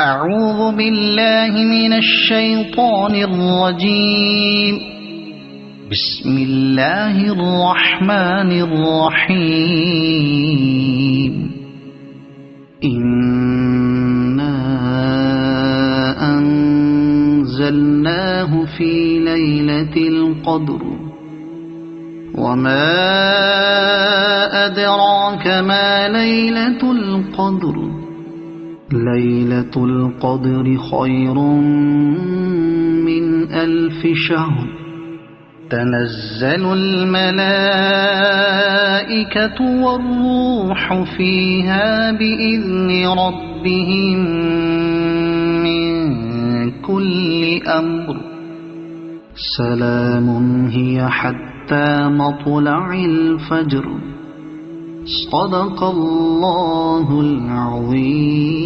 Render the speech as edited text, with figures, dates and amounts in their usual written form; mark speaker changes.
Speaker 1: أعوذ بالله من الشيطان الرجيم. بسم الله الرحمن الرحيم. إنا أنزلناه في ليلة القدر وما أدراك ما ليلة القدر ليلة القدر خير من 1000 شهر تنزل الملائكة والروح فيها بإذن ربهم من كل أمر سلام هي حتى مطلع الفجر. صدق الله العظيم.